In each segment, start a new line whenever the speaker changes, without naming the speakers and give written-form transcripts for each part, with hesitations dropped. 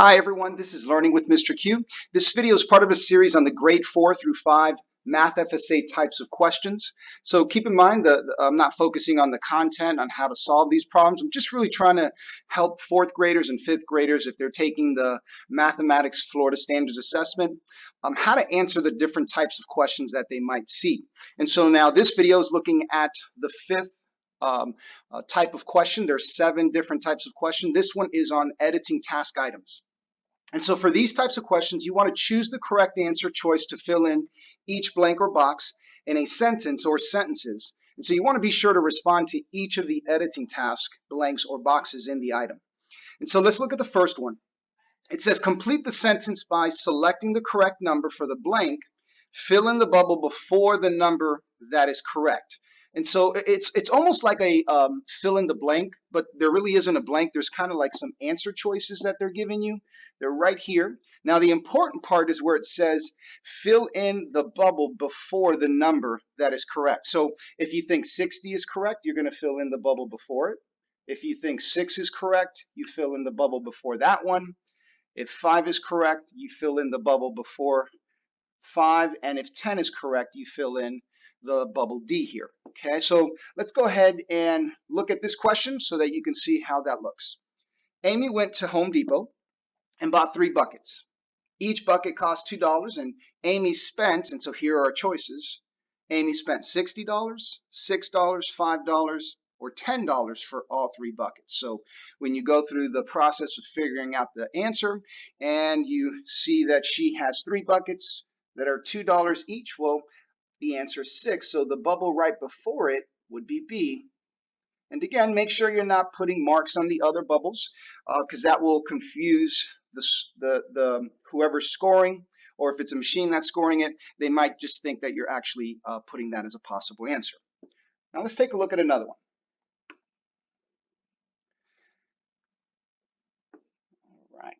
Hi everyone, this is Learning with Mr. Q. This video is part of a series on the grade 4 through 5 Math FSA types of questions. So keep in mind that I'm not focusing on the content, on how to solve these problems. I'm just really trying to help 4th graders and 5th graders, if they're taking the Mathematics Florida Standards Assessment, how to answer the different types of questions that they might see. And so now this video is looking at the 5th type of question. There's 7 different types of question. This one is on editing task items. And so for these types of questions, you want to choose the correct answer choice to fill in each blank or box in a sentence or sentences. And so you want to be sure to respond to each of the editing task blanks or boxes in the item. And so let's look at the first one. It says complete the sentence by selecting the correct number for the blank, fill in the bubble before the number that is correct. And so it's almost like a fill in the blank, but there really isn't a blank. There's kind of like some answer choices that they're giving you. They're right here. Now the important part is where it says fill in the bubble before the number that is correct. So if you think 60 is correct, you're going to fill in the bubble before it. If you think 6 is correct, you fill in the bubble before that one. If 5 is correct, you fill in the bubble before 5. And if 10 is correct, you fill in the bubble D here. Okay, so let's go ahead and look at this question so that you can see how that looks. Amy went to Home Depot and bought 3 buckets. Each bucket cost $2, and Amy spent, and so here are our choices, Amy spent $60, $6, $5, or $10 for all 3 buckets. So when you go through the process of figuring out the answer and you see that she has 3 buckets that are $2 each, well, the answer is 6, so the bubble right before it would be B. And again, make sure you're not putting marks on the other bubbles because that will confuse the whoever's scoring, or if it's a machine that's scoring it, they might just think that you're actually putting that as a possible answer. Now let's take a look at another one. All right.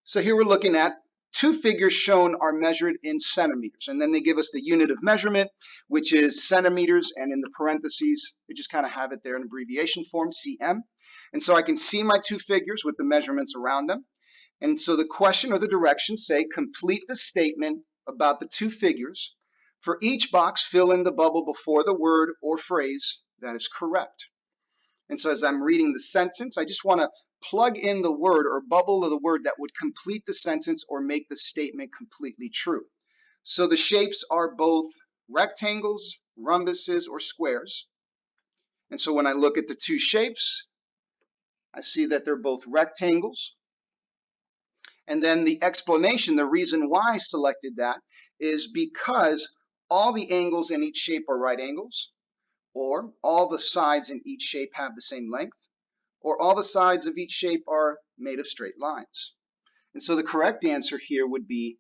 So here we're looking at 2 figures shown are measured in centimeters, and then they give us the unit of measurement, which is centimeters, and in the parentheses they just kind of have it there in abbreviation form, cm. And so I can see my 2 figures with the measurements around them. And so the question or the directions say complete the statement about the 2 figures. For each box, fill in the bubble before the word or phrase that is correct. And so as I'm reading the sentence, I just want to plug in the word or bubble of the word that would complete the sentence or make the statement completely true. So the shapes are both rectangles, rhombuses, or squares. And so when I look at the 2 shapes, I see that they're both rectangles. And then the explanation, the reason why I selected that is because all the angles in each shape are right angles, or all the sides in each shape have the same length, or all the sides of each shape are made of straight lines. And so the correct answer here would be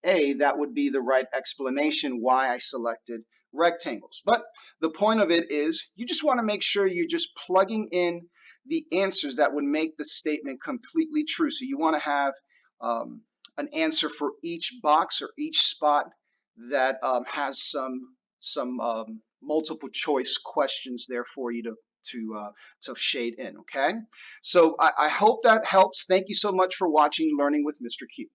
A. That would be the right explanation why I selected rectangles. But the point of it is you just want to make sure you're just plugging in the answers that would make the statement completely true. So you want to have an answer for each box or each spot that has some multiple choice questions there for you to shade in. Okay, so I hope that helps. Thank you so much for watching Learning with Mr. Q.